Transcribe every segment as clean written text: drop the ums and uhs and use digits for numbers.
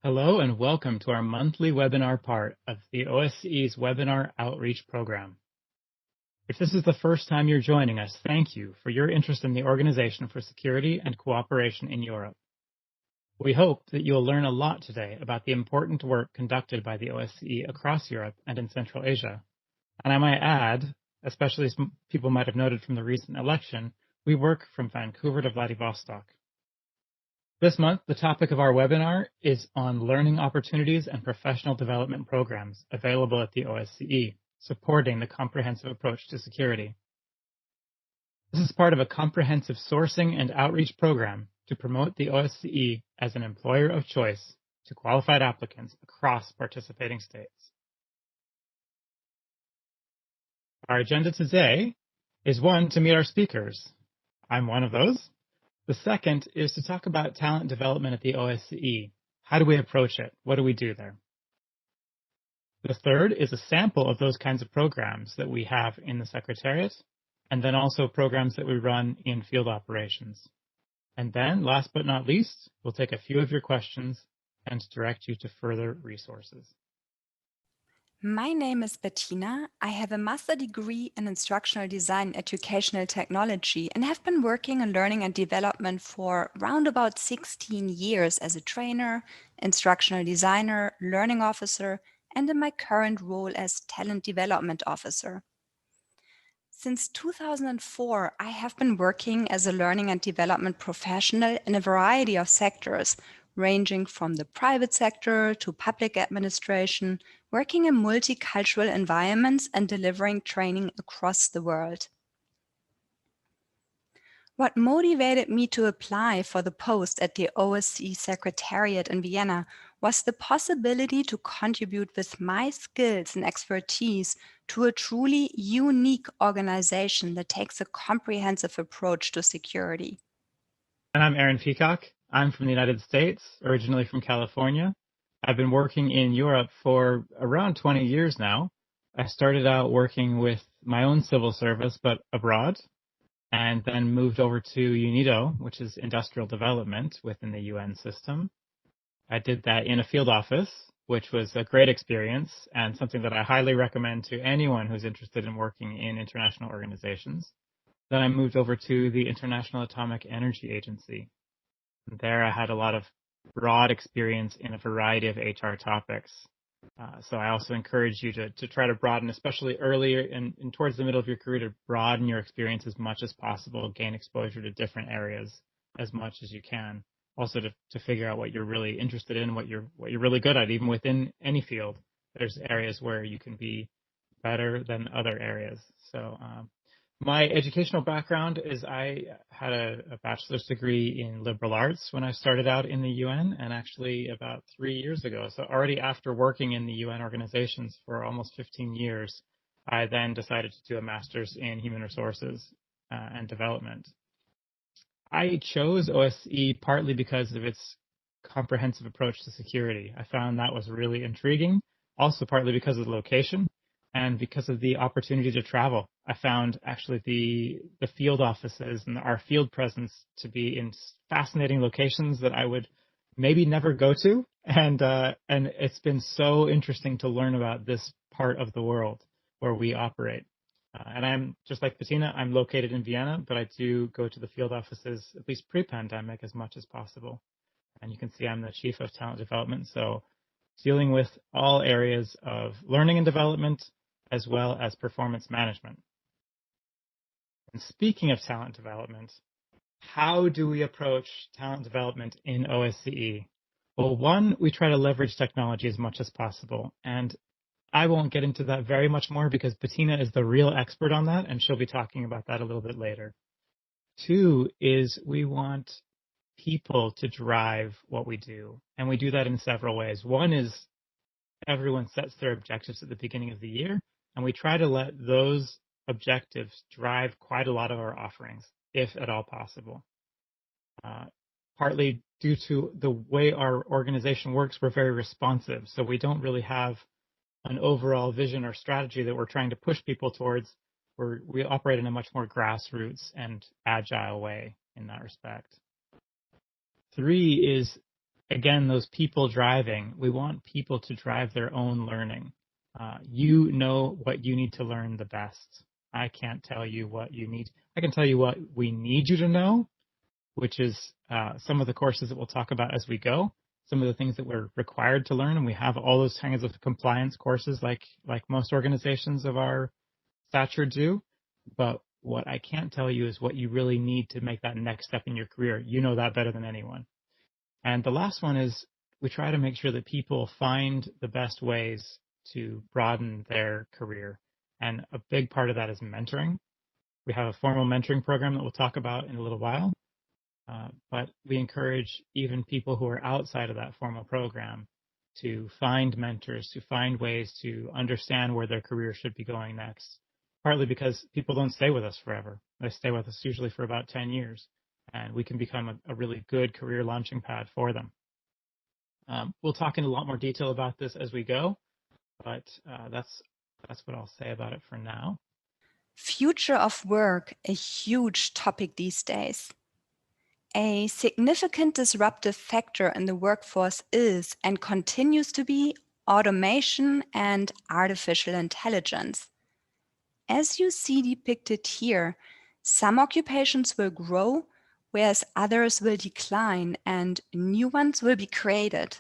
Hello and welcome to our monthly webinar part of the OSCE's Webinar Outreach Program. If this is the first time you're joining us, thank you for your interest in the Organization for Security and Cooperation in Europe. We hope that you'll learn a lot today about the important work conducted by the OSCE across Europe and in Central Asia. And I might add, especially as people might have noted from the recent election, we work from Vancouver to Vladivostok. This month, the topic of our webinar is on learning opportunities and professional development programs available at the OSCE, supporting the comprehensive approach to security. This is part of a comprehensive sourcing and outreach program to promote the OSCE as an employer of choice to qualified applicants across participating states. Our agenda today is one, to meet our speakers. I'm one of those. The second is to talk about talent development at the OSCE. How do we approach it? What do we do there? The third is a sample of those kinds of programs that we have in the Secretariat, and then also programs that we run in field operations. And then, last but not least, we'll take a few of your questions and direct you to further resources. My name is Bettina. I have a master degree in instructional design and educational technology and have been working in learning and development for around about 16 years as a trainer, instructional designer, learning officer, and in my current role as talent development officer. Since 2004, I have been working as a learning and development professional in a variety of sectors, ranging from the private sector to public administration, working in multicultural environments and delivering training across the world. What motivated me to apply for the post at the OSCE Secretariat in Vienna was the possibility to contribute with my skills and expertise to a truly unique organization that takes a comprehensive approach to security. And I'm Aaron Peacock. I'm from the United States, originally from California. I've been working in Europe for around 20 years now. I started out working with my own civil service, but abroad, and then moved over to UNIDO, which is industrial development within the UN system. I did that in a field office, which was a great experience and something that I highly recommend to anyone who's interested in working in international organizations. Then I moved over to the International Atomic Energy Agency. There I had a lot of broad experience in a variety of HR topics. So I also encourage you to try to broaden, especially earlier and towards the middle of your career, to broaden your experience as much as possible, gain exposure to different areas as much as you can. Also to figure out what you're really interested in, what you're really good at, even within any field. There's areas where you can be better than other areas. So my educational background is I had a bachelor's degree in liberal arts when I started out in the UN, and actually about 3 years ago. So already after working in the UN organizations for almost 15 years, I then decided to do a master's in human resources and development. I chose OSCE partly because of its comprehensive approach to security. I found that was really intriguing, also partly because of the location and because of the opportunity to travel. I found actually the field offices and our field presence to be in fascinating locations that I would maybe never go to, and it's been so interesting to learn about this part of the world where we operate. And I'm just like Bettina, I'm located in Vienna, but I do go to the field offices at least pre-pandemic as much as possible. And you can see I'm the chief of talent development, so dealing with all areas of learning and development as well as performance management. And speaking of talent development, how do we approach talent development in OSCE? Well, one, we try to leverage technology as much as possible. And I won't get into that very much more because Bettina is the real expert on that, and she'll be talking about that a little bit later. Two is we want people to drive what we do, and we do that in several ways. One is everyone sets their objectives at the beginning of the year, and we try to let those objectives drive quite a lot of our offerings, if at all possible. Partly due to the way our organization works, we're very responsive, so we don't really have an overall vision or strategy that we're trying to push people towards. We operate in a much more grassroots and agile way in that respect. Three is again, those people driving, we want people to drive their own learning. You know what you need to learn the best. I can't tell you what you need. I can tell you what we need you to know, which is some of the courses that we'll talk about as we go, some of the things that we're required to learn, and we have all those kinds of compliance courses like most organizations of our stature do. But what I can't tell you is what you really need to make that next step in your career. You know that better than anyone. And the last one is we try to make sure that people find the best ways to broaden their career. And a big part of that is mentoring. We have a formal mentoring program that we'll talk about in a little while. But we encourage even people who are outside of that formal program to find mentors, to find ways to understand where their career should be going next. Partly because people don't stay with us forever. They stay with us usually for about 10 years, and we can become a really good career launching pad for them. We'll talk in a lot more detail about this as we go, but that's what I'll say about it for now. Future of work, a huge topic these days. A significant disruptive factor in the workforce is and continues to be automation and artificial intelligence. As you see depicted here, some occupations will grow, whereas others will decline and new ones will be created.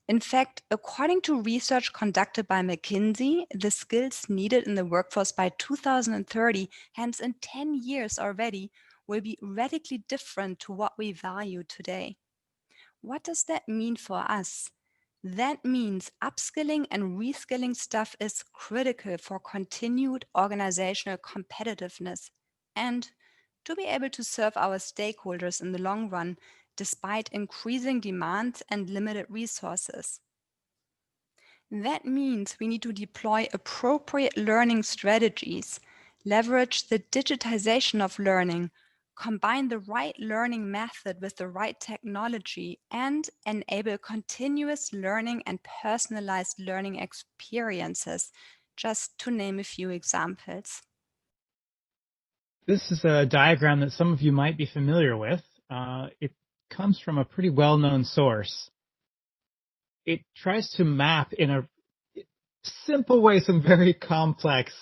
In fact, according to research conducted by McKinsey, the skills needed in the workforce by 2030, hence in 10 years already, will be radically different to what we value today. What does that mean for us? That means upskilling and reskilling staff is critical for continued organizational competitiveness and to be able to serve our stakeholders in the long run, despite increasing demands and limited resources. That means we need to deploy appropriate learning strategies, leverage the digitization of learning, combine the right learning method with the right technology, and enable continuous learning and personalized learning experiences, just to name a few examples. This is a diagram that some of you might be familiar with. It comes from a pretty well-known source. It tries to map in a simple way some very complex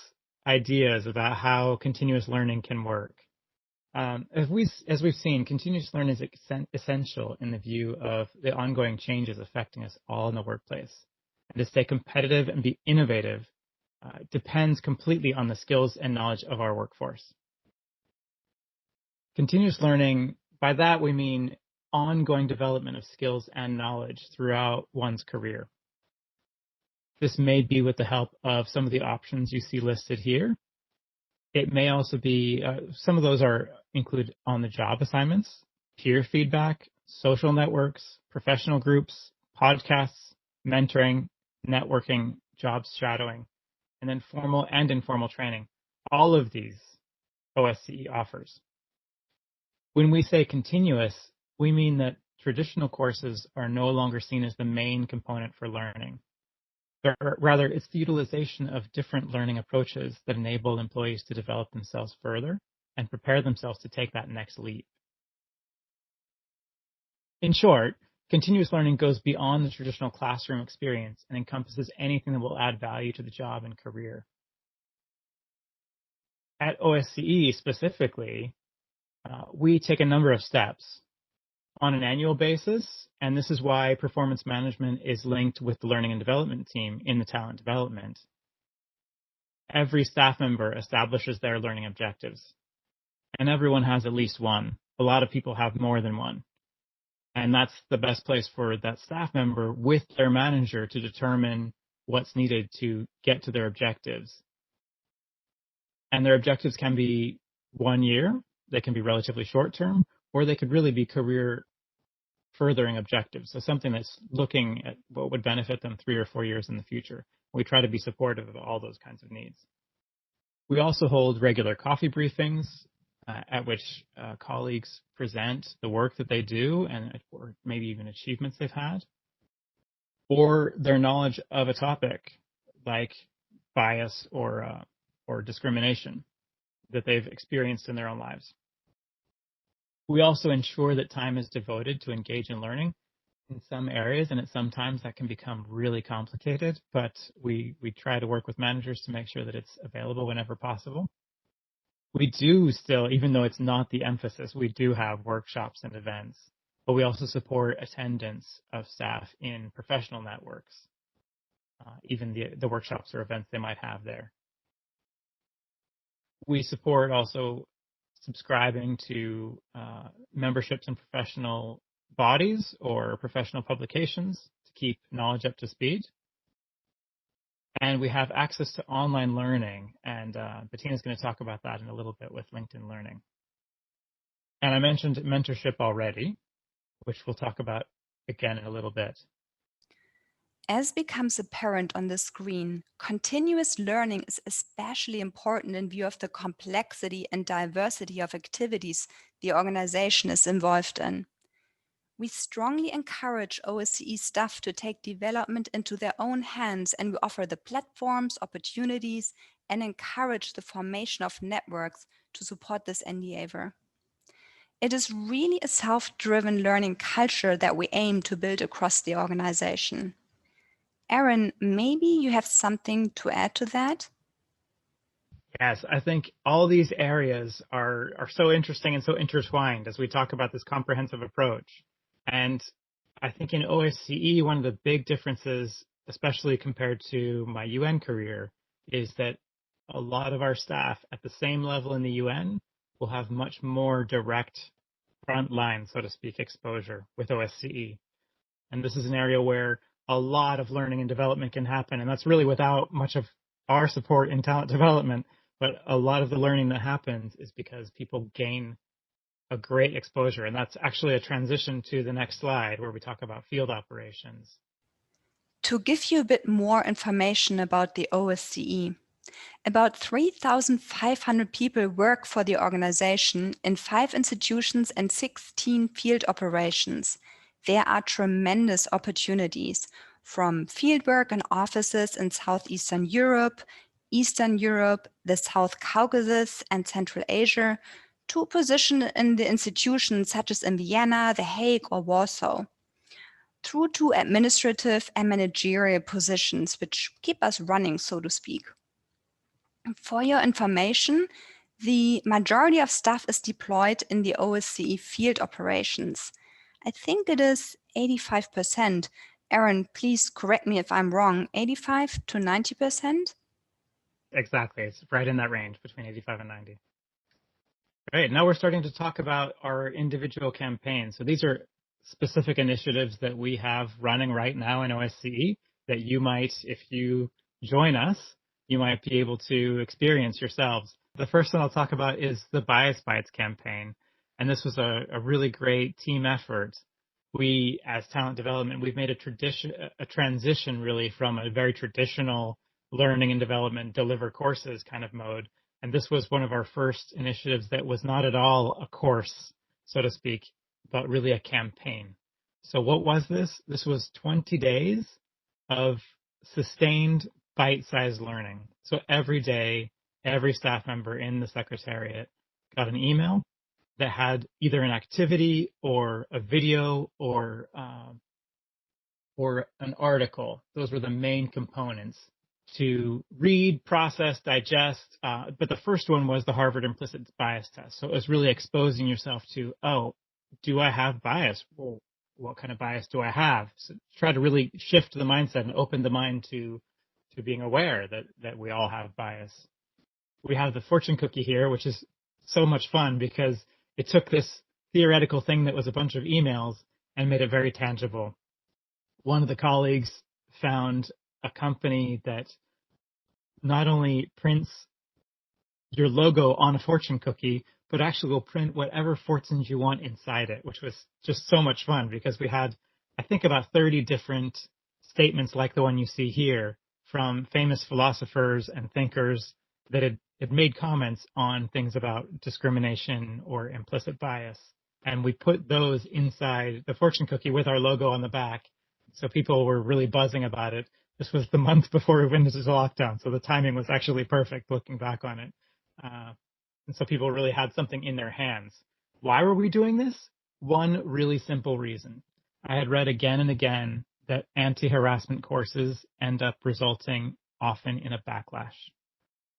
ideas about how continuous learning can work. As we've seen, continuous learning is essential in the view of the ongoing changes affecting us all in the workplace. And to stay competitive and be innovative depends completely on the skills and knowledge of our workforce. Continuous learning, by that we mean ongoing development of skills and knowledge throughout one's career. This may be with the help of some of the options you see listed here. It may also be, some of those include on-the-job assignments, peer feedback, social networks, professional groups, podcasts, mentoring, networking, job shadowing, and then formal and informal training. All of these OSCE offers. When we say continuous, we mean that traditional courses are no longer seen as the main component for learning. Rather, it's the utilization of different learning approaches that enable employees to develop themselves further and prepare themselves to take that next leap. In short, continuous learning goes beyond the traditional classroom experience and encompasses anything that will add value to the job and career. At OSCE specifically, we take a number of steps on an annual basis, and this is why performance management is linked with the learning and development team in the talent development. Every staff member establishes their learning objectives, and everyone has at least one. A lot of people have more than one. And that's the best place for that staff member with their manager to determine what's needed to get to their objectives. And their objectives can be 1 year, they can be relatively short term, or they could really be career furthering objectives. So something that's looking at what would benefit them 3 or 4 years in the future. We try to be supportive of all those kinds of needs. We also hold regular coffee briefings at which colleagues present the work that they do or maybe even achievements they've had, or their knowledge of a topic like bias or discrimination that they've experienced in their own lives. We also ensure that time is devoted to engage in learning in some areas, and sometimes that can become really complicated, but we try to work with managers to make sure that it's available whenever possible. We do still, even though it's not the emphasis, we do have workshops and events, but we also support attendance of staff in professional networks, even the workshops or events they might have there. We support also subscribing to memberships in professional bodies or professional publications to keep knowledge up to speed. And we have access to online learning, and Bettina's going to talk about that in a little bit with LinkedIn Learning. And I mentioned mentorship already, which we'll talk about again in a little bit. As becomes apparent on the screen, continuous learning is especially important in view of the complexity and diversity of activities the organization is involved in. We strongly encourage OSCE staff to take development into their own hands, and we offer the platforms, opportunities, and encourage the formation of networks to support this endeavor. It is really a self-driven learning culture that we aim to build across the organization. Aaron, maybe you have something to add to that? Yes, I think all these areas are so interesting and so intertwined as we talk about this comprehensive approach. And I think in OSCE, one of the big differences, especially compared to my UN career, is that a lot of our staff at the same level in the UN will have much more direct frontline, so to speak, exposure with OSCE. And this is an area where a lot of learning and development can happen. And that's really without much of our support in talent development. But a lot of the learning that happens is because people gain a great exposure. And that's actually a transition to the next slide where we talk about field operations. To give you a bit more information about the OSCE, about 3,500 people work for the organization in 5 institutions and 16 field operations. There are tremendous opportunities from fieldwork and offices in Southeastern Europe, Eastern Europe, the South Caucasus, and Central Asia, to a position in the institutions such as in Vienna, The Hague, or Warsaw, through to administrative and managerial positions, which keep us running, so to speak. For your information, the majority of staff is deployed in the OSCE field operations. I think it is 85%. Aaron, please correct me if I'm wrong, 85 to 90%? Exactly. It's right in that range between 85 and 90. Great. Now we're starting to talk about our individual campaigns. So these are specific initiatives that we have running right now in OSCE that you might, if you join us, you might be able to experience yourselves. The first one I'll talk about is the Bias Bites campaign. And this was a really great team effort. We, as talent development, we've made a transition really from a very traditional learning and development, deliver courses kind of mode. And this was one of our first initiatives that was not at all a course, so to speak, but really a campaign. So what was this? This was 20 days of sustained bite-sized learning. So every day, every staff member in the secretariat got an email that had either an activity or a video or an article. Those were the main components to read, process, digest. But the first one was the Harvard implicit bias test. So it was really exposing yourself to, oh, do I have bias? Well, what kind of bias do I have? So try to really shift the mindset and open the mind to being aware that we all have bias. We have the fortune cookie here, which is so much fun because it took this theoretical thing that was a bunch of emails and made it very tangible. One of the colleagues found a company that not only prints your logo on a fortune cookie, but actually will print whatever fortunes you want inside it, which was just so much fun because we had, I think, about 30 different statements like the one you see here from famous philosophers and thinkers that had made comments on things about discrimination or implicit bias. And we put those inside the fortune cookie with our logo on the back. So people were really buzzing about it. This was the month before we went into lockdown, so the timing was actually perfect looking back on it. And so people really had something in their hands. Why were we doing this? One really simple reason. I had read again and again that anti-harassment courses end up resulting often in a backlash.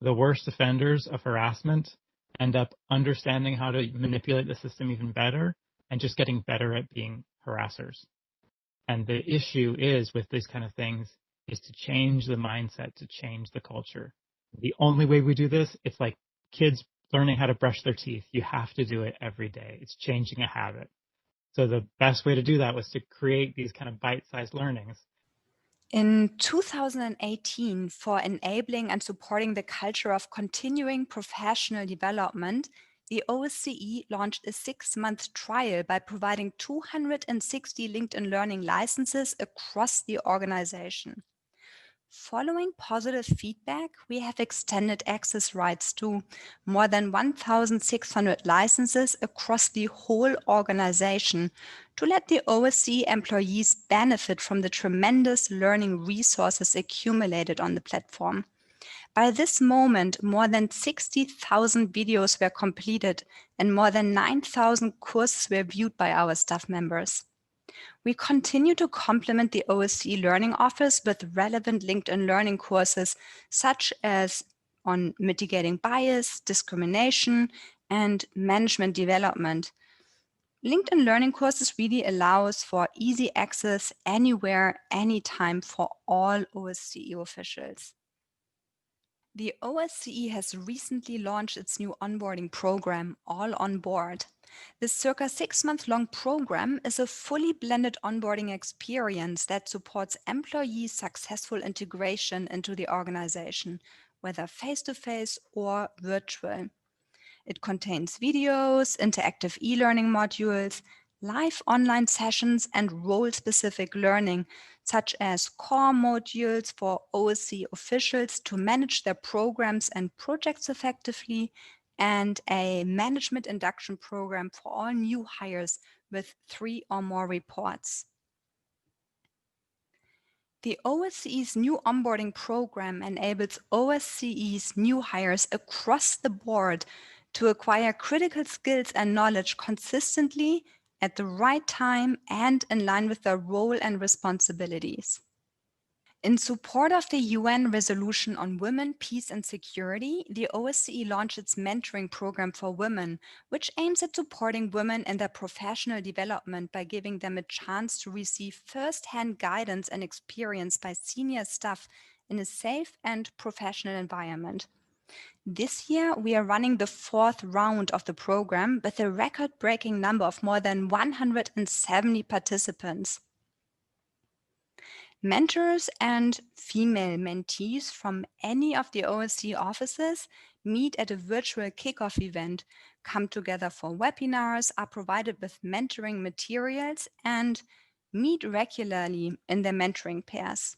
The worst offenders of harassment end up understanding how to manipulate the system even better and just getting better at being harassers. And the issue is with these kind of things is to change the mindset, to change the culture. The only way we do this, it's like kids learning how to brush their teeth. You have to do it every day. It's changing a habit. So the best way to do that was to create these kind of bite-sized learnings. In 2018, for enabling and supporting the culture of continuing professional development, the OSCE launched a 6-month trial by providing 260 LinkedIn Learning licenses across the organization. Following positive feedback, we have extended access rights to more than 1,600 licenses across the whole organization to let the OSCE employees benefit from the tremendous learning resources accumulated on the platform. By this moment, more than 60,000 videos were completed and more than 9,000 courses were viewed by our staff members. We continue to complement the OSCE Learning Office with relevant LinkedIn Learning courses, such as on mitigating bias, discrimination, and management development. LinkedIn Learning courses really allows for easy access anywhere, anytime for all OSCE officials. The OSCE has recently launched its new onboarding program, All On Board. This circa 6-month-long program is a fully blended onboarding experience that supports employees' successful integration into the organization, whether face-to-face or virtual. It contains videos, interactive e-learning modules, live online sessions, and role-specific learning, such as core modules for OSCE officials to manage their programs and projects effectively, and a management induction program for all new hires with 3 or more reports. The OSCE's new onboarding program enables OSCE's new hires across the board to acquire critical skills and knowledge consistently at the right time and in line with their role and responsibilities. In support of the UN Resolution on Women, Peace and Security, the OSCE launched its mentoring program for women, which aims at supporting women in their professional development by giving them a chance to receive first-hand guidance and experience by senior staff in a safe and professional environment. This year, we are running the 4th round of the program with a record-breaking number of more than 170 participants. Mentors and female mentees from any of the OSCE offices meet at a virtual kickoff event, come together for webinars, are provided with mentoring materials, and meet regularly in their mentoring pairs.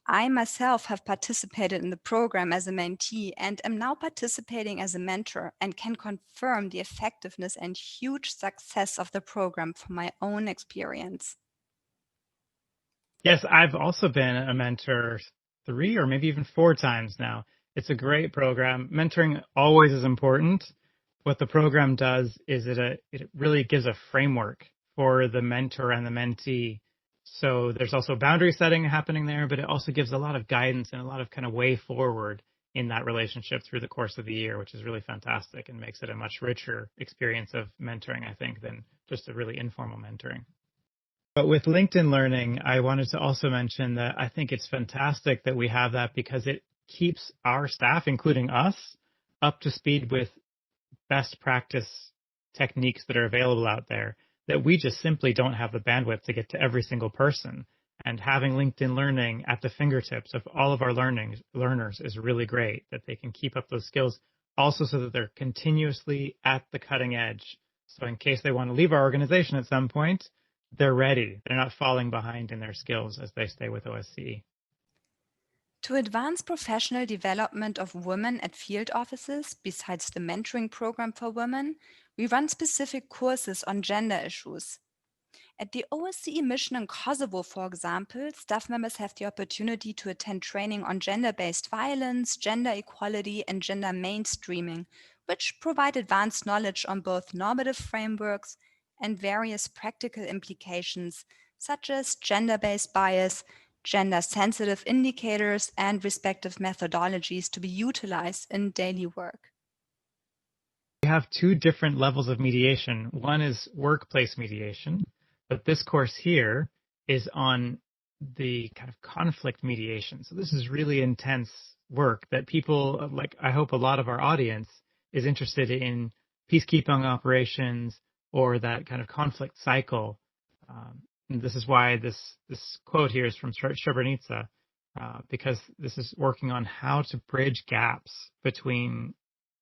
I myself have participated in the program as a mentee and am now participating as a mentor and can confirm the effectiveness and huge success of the program from my own experience. Yes, I've also been a mentor 3 or maybe even 4 times now. It's a great program. Mentoring always is important. What the program does is it really gives a framework for the mentor and the mentee. So there's also boundary setting happening there, but it also gives a lot of guidance and a lot of kind of way forward in that relationship through the course of the year, which is really fantastic and makes it a much richer experience of mentoring, I think, than just a really informal mentoring. But with LinkedIn Learning, I wanted to also mention that I think it's fantastic that we have that because it keeps our staff, including us, up to speed with best practice techniques that are available out there that we just simply don't have the bandwidth to get to every single person. And having LinkedIn Learning at the fingertips of all of our learners is really great, that they can keep up those skills also so that they're continuously at the cutting edge. So in case they want to leave our organization at some point, they're ready. They're not falling behind in their skills as they stay with OSCE. To advance professional development of women at field offices, besides the mentoring program for women, we run specific courses on gender issues. At the OSCE mission in Kosovo, for example, staff members have the opportunity to attend training on gender-based violence, gender equality, and gender mainstreaming, which provide advanced knowledge on both normative frameworks and various practical implications, such as gender-based bias, gender-sensitive indicators, and respective methodologies to be utilized in daily work. We have two different levels of mediation. One is workplace mediation, but this course here is on the kind of conflict mediation. So this is really intense work that people, like I hope a lot of our audience is interested in peacekeeping operations or that kind of conflict cycle. And this is why this quote here is from Srebrenica, because this is working on how to bridge gaps between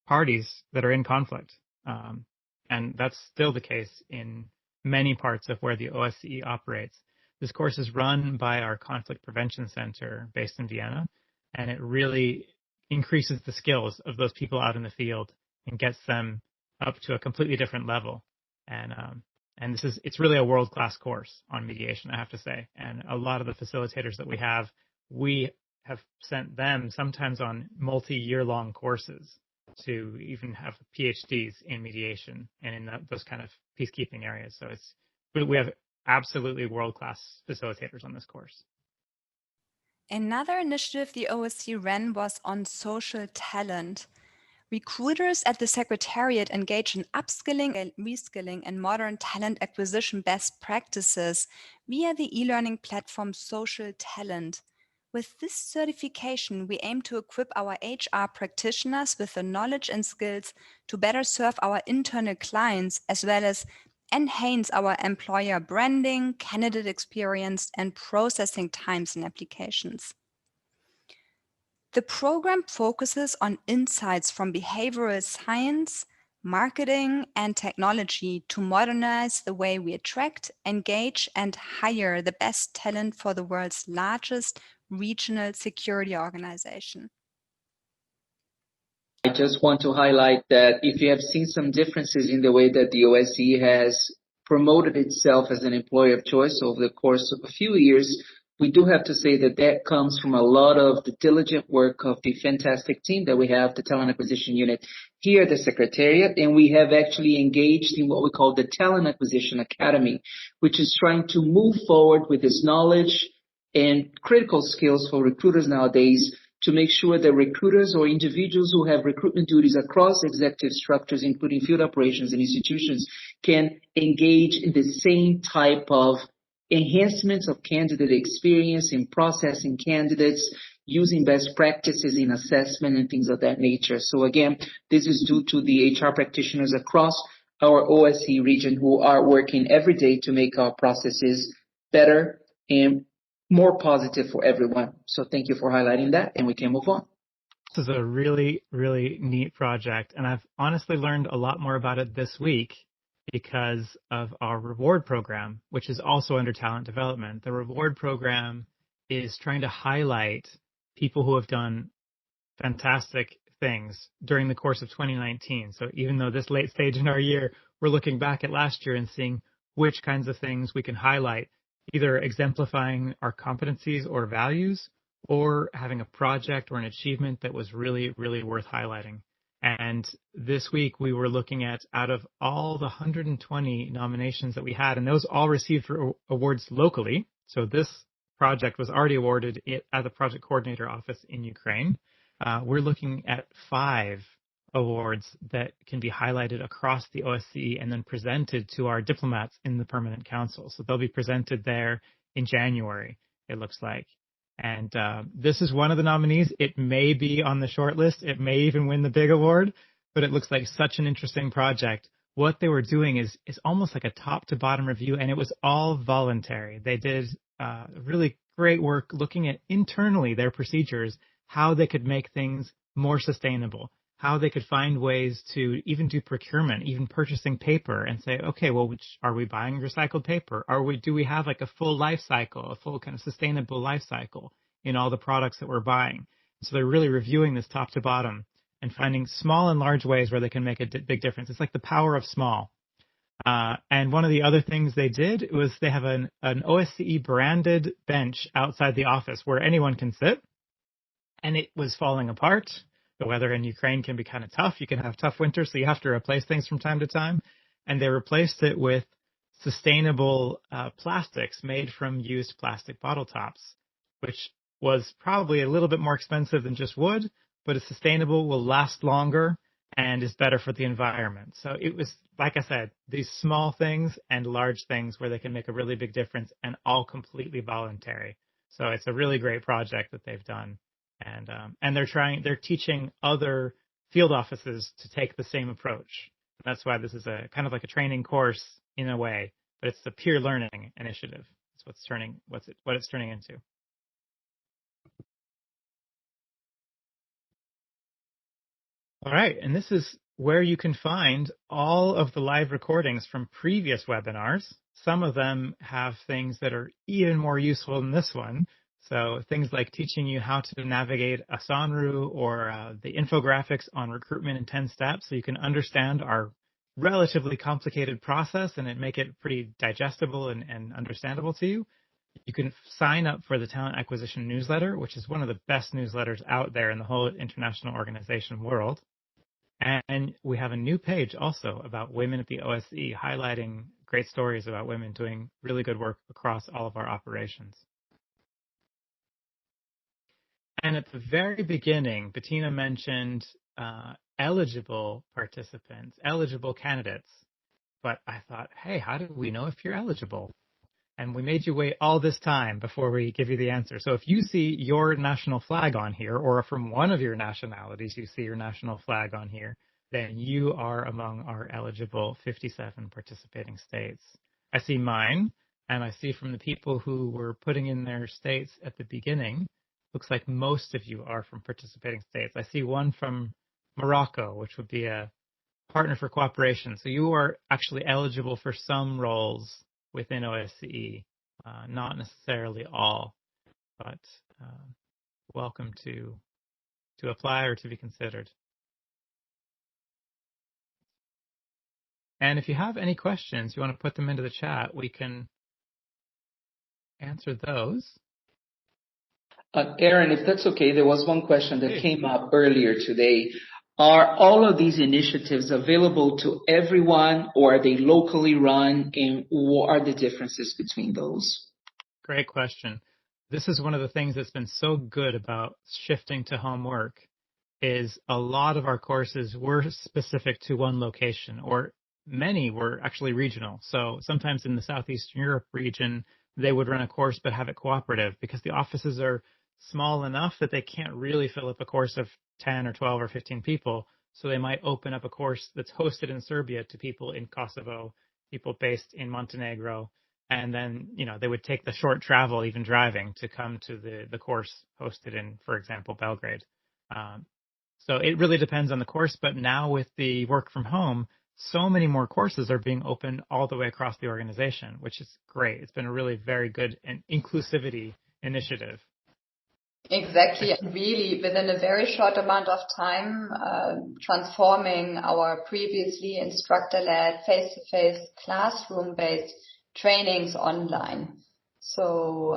parties that are in conflict. And that's still the case in many parts of where the OSCE operates. This course is run by our Conflict Prevention Center based in Vienna, and it really increases the skills of those people out in the field and gets them up to a completely different level. And it's really a world-class course on mediation, I have to say. And a lot of the facilitators that we have sent them sometimes on multi-year-long courses to even have PhDs in mediation and in those kind of peacekeeping areas. So we have absolutely world-class facilitators on this course. Another initiative the OSCE ran was on social talent. Recruiters at the Secretariat engage in upskilling and reskilling and modern talent acquisition best practices via the e-learning platform Social Talent. With this certification, we aim to equip our HR practitioners with the knowledge and skills to better serve our internal clients, as well as enhance our employer branding, candidate experience, and processing times and applications. The program focuses on insights from behavioral science, marketing, and technology to modernize the way we attract, engage, and hire the best talent for the world's largest regional security organization. I just want to highlight that if you have seen some differences in the way that the OSCE has promoted itself as an employer of choice over the course of a few years, we do have to say that that comes from a lot of the diligent work of the fantastic team that we have, the Talent Acquisition Unit here at the Secretariat, and we have actually engaged in what we call the Talent Acquisition Academy, which is trying to move forward with this knowledge and critical skills for recruiters nowadays to make sure that recruiters or individuals who have recruitment duties across executive structures, including field operations and institutions, can engage in the same type of enhancements of candidate experience in processing candidates, using best practices in assessment and things of that nature. So again, this is due to the HR practitioners across our OSCE region who are working every day to make our processes better and more positive for everyone. So thank you for highlighting that, and we can move on. This is a really, really neat project, and I've honestly learned a lot more about it this week because of our reward program, which is also under talent development. The reward program is trying to highlight people who have done fantastic things during the course of 2019. So even though this late stage in our year, we're looking back at last year and seeing which kinds of things we can highlight, either exemplifying our competencies or values, or having a project or an achievement that was really, really worth highlighting. And this week we were looking at, out of all the 120 nominations that we had, and those all received awards locally. So this project was already awarded at the project coordinator office in Ukraine. We're looking at 5 awards that can be highlighted across the OSCE and then presented to our diplomats in the Permanent Council. So they'll be presented there in January, it looks like. And this is one of the nominees. It may be on the short list. It may even win the big award, but it looks like such an interesting project. What they were doing is almost like a top to bottom review, and it was all voluntary. They did really great work looking at internally their procedures, how they could make things more sustainable, how they could find ways to even do procurement, even purchasing paper, and say, okay, well, are we buying recycled paper? Do we have like a full life cycle, a full kind of sustainable life cycle in all the products that we're buying? So they're really reviewing this top to bottom and finding small and large ways where they can make a big difference. It's like the power of small. And one of the other things they did was they have an OSCE branded bench outside the office where anyone can sit, and it was falling apart. The weather in Ukraine can be kind of tough. You can have tough winters, so you have to replace things from time to time. And they replaced it with sustainable plastics made from used plastic bottle tops, which was probably a little bit more expensive than just wood, but is sustainable, will last longer, and is better for the environment. So it was, like I said, these small things and large things where they can make a really big difference, and all completely voluntary. So it's a really great project that they've done. And they're teaching other field offices to take the same approach. That's why this is a kind of like a training course in a way, but it's a peer learning initiative. That's what it's turning into. All right, and this is where you can find all of the live recordings from previous webinars. Some of them have things that are even more useful than this one. So things like teaching you how to navigate a Sonru, or the infographics on recruitment in 10 steps, so you can understand our relatively complicated process and make it pretty digestible and understandable to you. You can sign up for the talent acquisition newsletter, which is one of the best newsletters out there in the whole international organization world. And we have a new page also about women at the OSCE, highlighting great stories about women doing really good work across all of our operations. And at the very beginning, Bettina mentioned eligible participants, eligible candidates. But I thought, hey, how do we know if you're eligible? And we made you wait all this time before we give you the answer. So if you see your national flag on here, or from one of your nationalities you see your national flag on here, then you are among our eligible 57 participating states. I see mine, and I see from the people who were putting in their states at the beginning, looks like most of you are from participating states. I see one from Morocco, which would be a partner for cooperation. So you are actually eligible for some roles within OSCE, not necessarily all, but welcome to apply or to be considered. And if you have any questions, you want to put them into the chat, we can answer those. Aaron, if that's okay, there was one question that came up earlier today. Are all of these initiatives available to everyone, or are they locally run, and what are the differences between those? Great question. This is one of the things that's been so good about shifting to home work, is a lot of our courses were specific to one location, or many were actually regional. So sometimes in the Southeastern Europe region, they would run a course but have it cooperative, because the offices are small enough that they can't really fill up a course of 10 or 12 or 15 people. So they might open up a course that's hosted in Serbia to people in Kosovo, people based in Montenegro, and then, they would take the short travel, even driving, to come to the course hosted in, for example, Belgrade. So it really depends on the course, but now with the work from home, so many more courses are being opened all the way across the organization, which is great. It's been a really very good and inclusivity initiative. Exactly, and really within a very short amount of time, transforming our previously instructor-led, face-to-face, classroom-based trainings online. So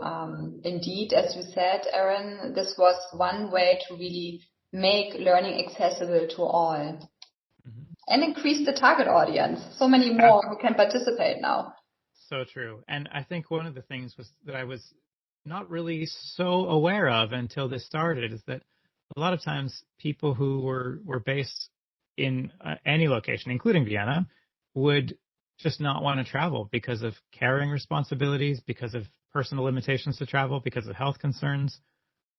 indeed, as you said, Aaron, this was one way to really make learning accessible to all. And increase the target audience. So many more who can participate now. So true. And I think one of the things that I was not really so aware of until this started is that a lot of times people who were based in any location, including Vienna, would just not want to travel because of carrying responsibilities, because of personal limitations to travel, because of health concerns,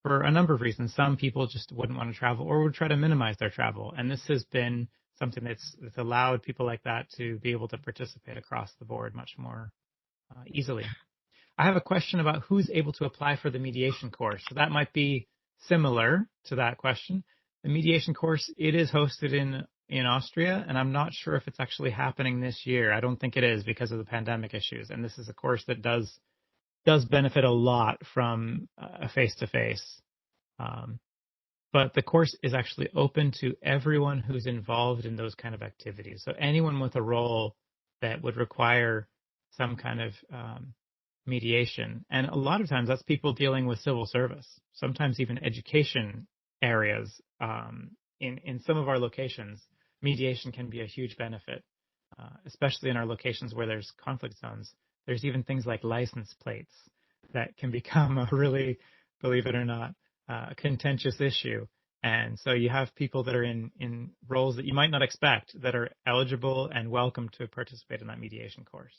for a number of reasons. Some people just wouldn't want to travel or would try to minimize their travel. And this has been something that's allowed people like that to be able to participate across the board much more easily. I have a question about who's able to apply for the mediation course. So that might be similar to that question. The mediation course, it is hosted in Austria, and I'm not sure if it's actually happening this year. I don't think it is because of the pandemic issues. And this is a course that does benefit a lot from a face-to-face. But the course is actually open to everyone who's involved in those kind of activities. So anyone with a role that would require some kind of mediation. And a lot of times that's people dealing with civil service, sometimes even education areas. In some of our locations, mediation can be a huge benefit. especially in our locations where there's conflict zones. There's even things like license plates that can become a really, believe it or not, contentious issue. And so you have people that are in roles that you might not expect that are eligible and welcome to participate in that mediation course.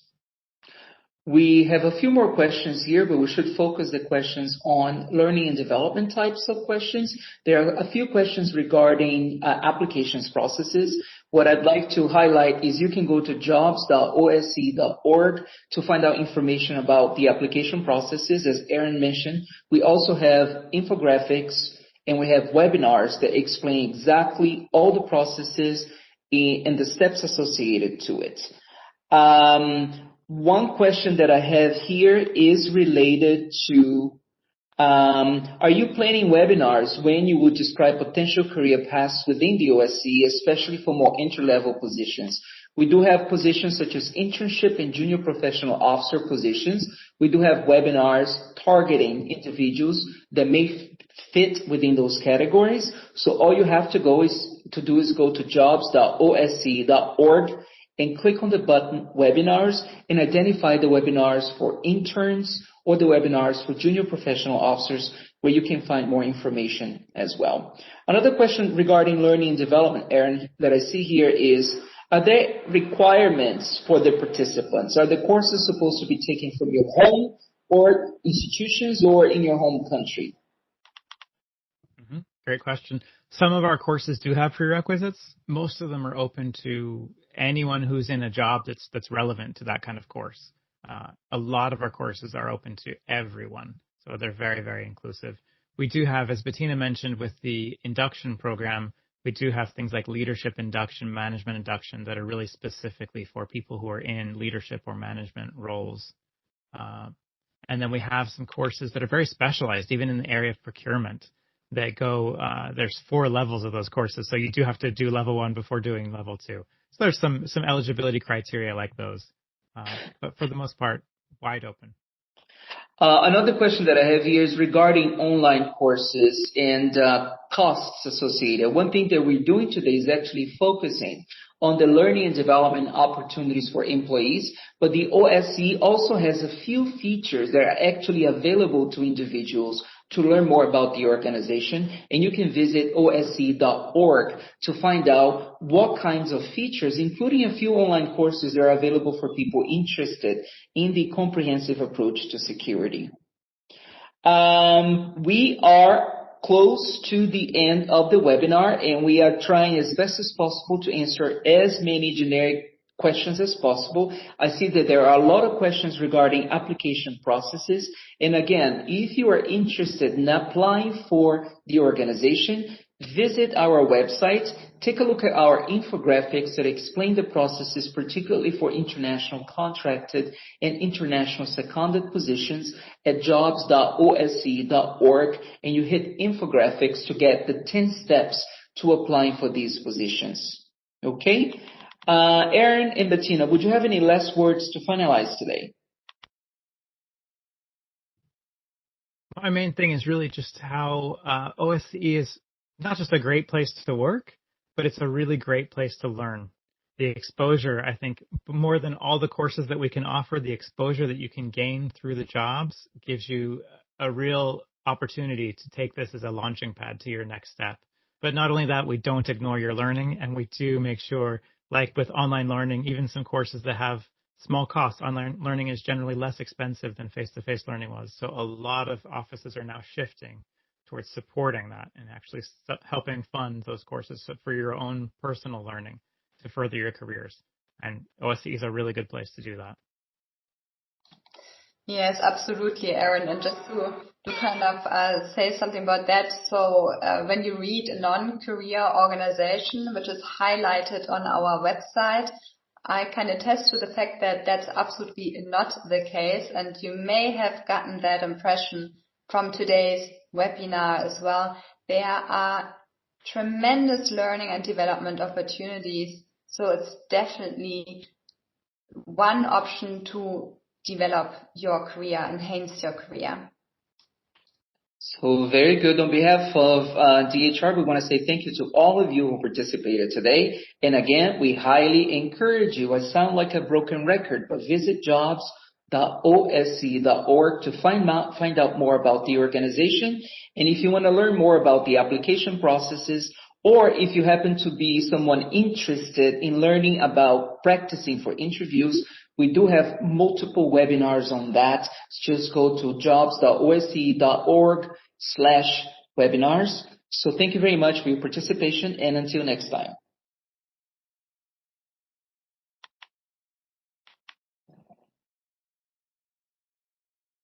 We have a few more questions here, but we should focus the questions on learning and development types of questions. There are a few questions regarding applications processes. What I'd like to highlight is you can go to jobs.osce.org to find out information about the application processes. As Aaron mentioned, we also have infographics and we have webinars that explain exactly all the processes and the steps associated to it. One question that I have here is related to, are you planning webinars when you would describe potential career paths within the OSCE, especially for more entry-level positions? We do have positions such as internship and junior professional officer positions. We do have webinars targeting individuals that may fit within those categories. So all you have to do is go to jobs.osce.org and click on the button webinars and identify the webinars for interns or the webinars for junior professional officers where you can find more information as well. Another question regarding learning and development, Aaron, that I see here is, are there requirements for the participants? Are the courses supposed to be taken from your home or institutions or in your home country? Mm-hmm. Great question. Some of our courses do have prerequisites. Most of them are open to anyone who's in a job that's relevant to that kind of course. A lot of our courses are open to everyone, so they're very, very inclusive. We do have, as Bettina mentioned, with the induction program, we do have things like leadership induction, management induction that are really specifically for people who are in leadership or management roles. And then we have some courses that are very specialized, even in the area of procurement, that go, there's 4 levels of those courses, so you do have to do level 1 before doing level 2. So there's some eligibility criteria like those, but for the most part, wide open. Another question that I have here is regarding online courses and costs associated. One thing that we're doing today is actually focusing on the learning and development opportunities for employees, but the OSCE also has a few features that are actually available to individuals to learn more about the organization, and you can visit OSCE.org to find out what kinds of features, including a few online courses that are available for people interested in the comprehensive approach to security. We are close to the end of the webinar, and we are trying as best as possible to answer as many generic questions as possible. I see that there are a lot of questions regarding application processes. And again, if you are interested in applying for the organization, visit our website, take a look at our infographics that explain the processes, particularly for international contracted and international seconded positions at jobs.osce.org, and you hit infographics to get the 10 steps to applying for these positions. Okay? Aaron and Bettina, would you have any last words to finalize today? My main thing is really just how OSCE is not just a great place to work, but it's a really great place to learn. The exposure, I think, more than all the courses that we can offer, the exposure that you can gain through the jobs gives you a real opportunity to take this as a launching pad to your next step. But not only that, we don't ignore your learning, and we do make sure, like with online learning, even some courses that have small costs, online learning is generally less expensive than face-to-face learning was. So a lot of offices are now shifting towards supporting that and actually helping fund those courses for your own personal learning to further your careers. And OSCE is a really good place to do that. Yes, absolutely, Aaron. And just to kind of say something about that. So when you read a non-career organization, which is highlighted on our website, I can attest to the fact that that's absolutely not the case. And you may have gotten that impression from today's webinar as well. There are tremendous learning and development opportunities. So it's definitely one option to develop your career, enhance your career. So very good. On behalf of DHR, we want to say thank you to all of you who participated today. And again, we highly encourage you. I sound like a broken record, but visit jobs.osce.org to find out more about the organization. And if you want to learn more about the application processes, or if you happen to be someone interested in learning about practicing for interviews, we do have multiple webinars on that. Just go to jobs.osce.org/webinars. So thank you very much for your participation, and until next time.